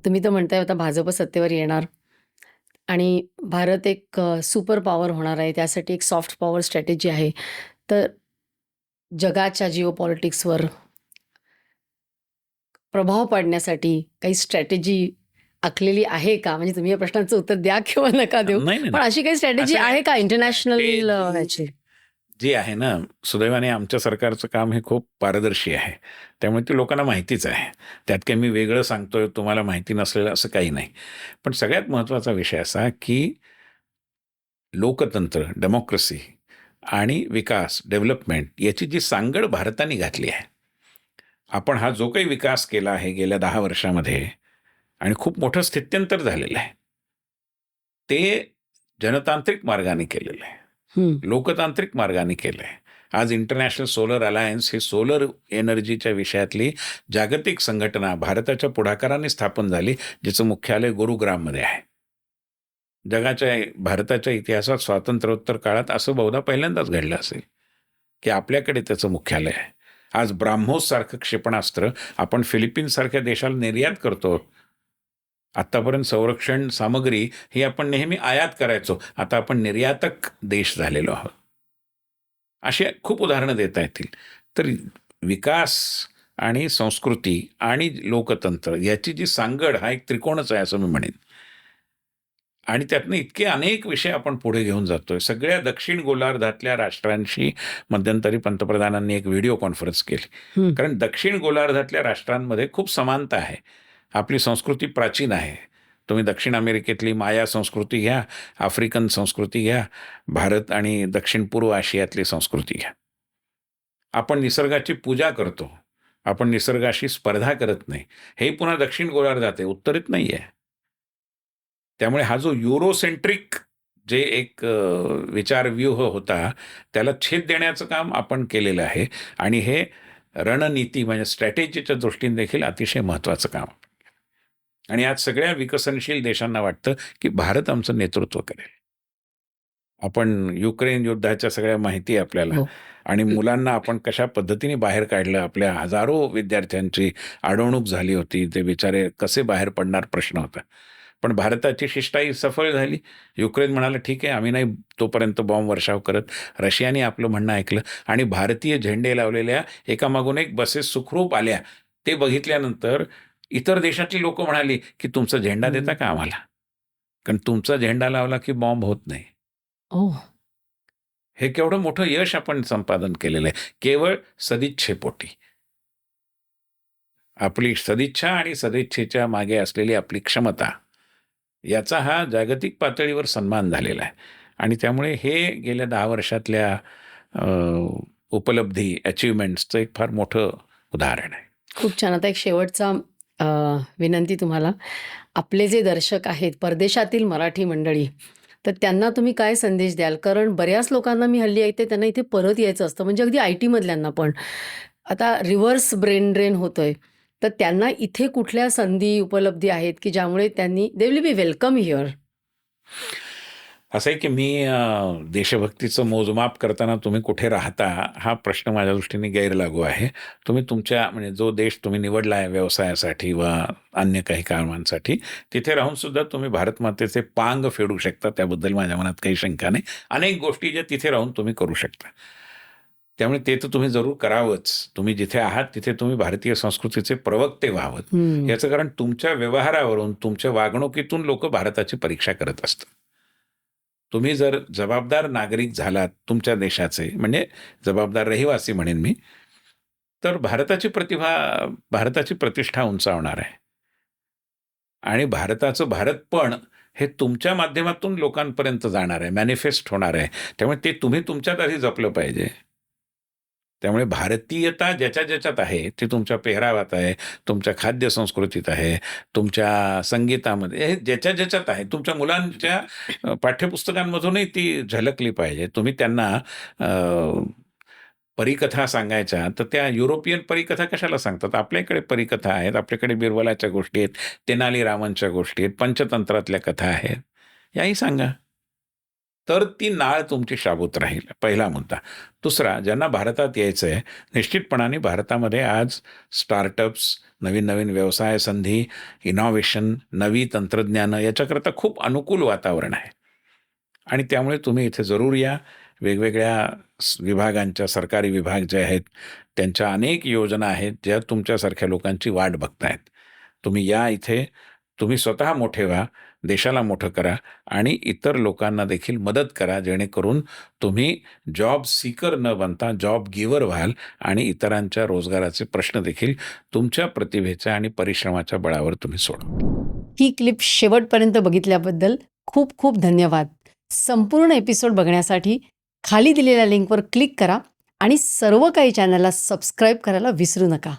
तुम्ही तर म्हणताय आता भाजप सत्तेवर येणार आणि भारत एक सुपर पॉवर होणार आहे. त्यासाठी एक सॉफ्ट पॉवर स्ट्रॅटेजी आहे. तर जगाच्या जिओपॉलिटिक्सवर प्रभाव पाडण्यासाठी काही स्ट्रॅटेजी आखलेली आहे का? म्हणजे तुम्ही या प्रश्नाचं उत्तर द्या किंवा नका देऊ. नाही, नाही, पण नाही. अशी काही स्ट्रॅटेजी असं आहे का इंटरनॅशनल ह्याची? स्ट्रॅटेजी जी आहे ना, सुदैवाने आमच्या सरकारचं काम हे खूप पारदर्शी आहे. त्यामुळे ती लोकांना माहितीच आहे. त्यात काही मी वेगळं सांगतोय, तुम्हाला माहिती नसलेलं असं काही नाही. पण सगळ्यात महत्त्वाचा विषय असा, की लोकतंत्र, डेमोक्रेसी आणि विकास, डेव्हलपमेंट याची जी सांगड भारताने घातली आहे. आपण हा जो काही विकास केला आहे गेल्या 10 वर्षामध्ये आणि खूप मोठं स्थित्यंतर झालेलं आहे. ते जनतांत्रिक मार्गाने केलेलं आहे. हं. लोकतांत्रिक मार्गाने केलं आहे. आज इंटरनॅशनल सोलर अलायन्स ही सोलर एनर्जीच्या विषयातली जागतिक संघटना भारताच्या पुढाकाराने स्थापन झाली, जिचं मुख्यालय गुरुग्राममध्ये आहे. भारताच्या इतिहासात स्वातंत्र्योत्तर काळात असं बहुधा पहिल्यांदाच घडलं असेल, की आपल्याकडे त्याचं मुख्यालय आहे. आज ब्राह्मोस सारखं क्षेपणास्त्र आपण फिलिपिन्ससारख्या देशाला निर्यात करतो. आत्तापर्यंत संरक्षण सामग्री ही आपण नेहमी आयात करायचो. आता आपण निर्यातक देश झालेलो आहोत. अशी खूप उदाहरणं देता येतील. तर विकास आणि संस्कृती आणि लोकतंत्र याची जी सांगड हा एक त्रिकोणच आहे असं मी म्हणेन. आणि त्यातनं इतके अनेक विषय आपण पुढे घेऊन जातोय. सगळ्या दक्षिण गोलार्धातल्या राष्ट्रांशी मध्यंतरी पंतप्रधानांनी एक व्हिडिओ कॉन्फरन्स केली. हं. कारण दक्षिण गोलार्धातल्या राष्ट्रांमध्ये खूप समानता आहे. आपली संस्कृती प्राचीन आहे. तुम्ही दक्षिण अमेरिकेतली माया संस्कृती घ्या, आफ्रिकन संस्कृती घ्या, भारत आणि दक्षिण पूर्व आशियातली संस्कृती घ्या. आपण निसर्गाची पूजा करतो. आपण निसर्गाशी स्पर्धा करत नाही. हे पुन्हा दक्षिण गोलार्धात आहे, उत्तरेत नाही आहे. त्यामुळे हा जो युरोसेंट्रिक जे एक विचारव्यूह होता, त्याला छेद देण्याचं काम आपण केलेलं आहे आणि हे रणनीती म्हणजे स्ट्रॅटेजीच्या दृष्टीने देखील अतिशय महत्त्वाचं काम आपण केलं. आणि आज सगळ्या विकसनशील देशांना वाटतं, की भारत आमचं नेतृत्व करेल. आपण युक्रेन युद्धाच्या सगळ्या माहिती आहे आपल्याला हो. आणि मुलांना आपण कशा पद्धतीने बाहेर काढलं. आपल्या हजारो विद्यार्थ्यांची अडवणूक झाली होती. ते बिचारे कसे बाहेर पडणार प्रश्न होता. पण भारताची शिष्टाई सफल झाली. युक्रेन म्हणाला, ठीक आहे, आम्ही नाही तोपर्यंत बॉम्ब वर्षाव करत. रशियाने आपलं म्हणणं ऐकलं आणि भारतीय झेंडे लावलेल्या एकामागून एक बसेस सुखरूप आल्या. ते बघितल्यानंतर इतर देशातली लोकं म्हणाली, की तुमचा झेंडा देता का आम्हाला? कारण तुमचा झेंडा लावला की बॉम्ब होत नाही. ओह! हे केवढं मोठं यश आपण संपादन केलेलं आहे. केवळ सदिच्छेपोटी. आपली सदिच्छा आणि सदिच्छेच्या मागे असलेली आपली क्षमता, याचा हा जागतिक पातळीवर सन्मान झालेला आहे. आणि त्यामुळे हे गेल्या 10 वर्षातल्या अ, उपलब्धी, अचीव्हमेंट्सचं एक फार मोठं उदाहरण आहे. खूप छान. आता एक शेवटचा अ, विनंती तुम्हाला. आपले जे दर्शक आहेत, परदेशातील मराठी मंडळी, तर त्यांना तुम्ही काय संदेश द्याल? कारण बऱ्याच लोकांना मी हल्ली ऐकते त्यांना इथे परत यायचं असतं. म्हणजे अगदी आय-टीमधल्यांना पण. आता रिव्हर्स ब्रेन ड्रेन होतोय. तर त्यांना इथे कुठल्या संधी, उपलब्धी आहेत, की ज्यामुळे त्यांनी they will be welcome here? असं आहे की मी देशभक्तीचं मोजमाप करताना तुम्ही कुठे राहता हा प्रश्न माझ्या दृष्टीने गैरलागू आहे. तुम्ही तुमच्या म्हणजे जो देश तुम्ही निवडला आहे व्यवसायासाठी वा अन्य काही कामांसाठी, तिथे राहून सुद्धा तुम्ही भारतमातेचे पांग फेडू शकता. त्याबद्दल माझ्या मनात काही शंका नाही. अनेक गोष्टी ज्या तिथे राहून तुम्ही करू शकता. त्यामुळे ते तर तुम्ही जरूर करावंच. तुम्ही जिथे आहात तिथे तुम्ही भारतीय संस्कृतीचे प्रवक्ते व्हावं. हं. याचं कारण तुमच्या व्यवहारावरून, तुमच्या वागणुकीतून लोकं भारताची परीक्षा करत असतात. तुम्ही जर जबाबदार नागरिक झालात तुमच्या देशाचे, म्हणजे जबाबदार रहिवासी म्हणेन मी, तर भारताची प्रतिष्ठा उंचावणार आहे. आणि भारताचं भारतपण हे तुमच्या माध्यमातून लोकांपर्यंत जाणार आहे, मॅनिफेस्ट होणार आहे. त्यामुळे ते तुम्ही तुमच्यात आधी जपलं पाहिजे. त्यामुळे भारतीयता ज्याच्यात आहे, ती तुमच्या पेहरावात आहे, तुमच्या खाद्यसंस्कृतीत आहे, तुमच्या संगीतामध्ये, हे ज्याच्यात आहे. तुमच्या मुलांच्या पाठ्यपुस्तकांमधूनही ती झलकली पाहिजे. तुम्ही त्यांना परीकथा सांगायच्या, तर त्या युरोपियन परीकथा कशाला सांगतात? आपल्याकडे परीकथा आहेत, आपल्याकडे बिरबलाच्या गोष्टी आहेत, तेनाली रामनच्या गोष्टी आहेत, पंचतंत्रातल्या कथा आहेत. याही सांगा. तर ती नाळ तुमची शाबूत राहील, पहिला मुद्दा. दुसरा, ज्यांना भारतात यायचं आहे, निश्चितपणाने भारतामध्ये आज स्टार्टअप्स, नवीन-नवीन व्यवसाय संधी, इनोव्हेशन, नवी तंत्रज्ञानं याच्याकरता खूप अनुकूल वातावरण आहे. आणि त्यामुळे तुम्ही इथे जरूर या. वेगवेगळ्या विभागांच्या, सरकारी विभाग जे आहेत, त्यांच्या अनेक योजना आहेत, ज्या तुमच्यासारख्या लोकांची वाट बघतायत. तुम्ही या इथे, तुम्ही स्वतः मोठे व्हा, देशाला मोठं करा आणि इतर लोकांना देखील मदत करा, जेणेकरून तुम्ही जॉब सीकर न बनता जॉब गिव्हर व्हाल आणि इतरांच्या रोजगाराचे प्रश्न देखील तुमच्या प्रतिभेच्या आणि परिश्रमाच्या बळावर तुम्ही सोडवा. ही क्लिप शेवटपर्यंत बघितल्याबद्दल खूप खूप धन्यवाद. संपूर्ण एपिसोड बघण्यासाठी खाली दिलेल्या लिंकवर क्लिक करा आणि सर्व काही चॅनलला सबस्क्राईब करायला विसरू नका.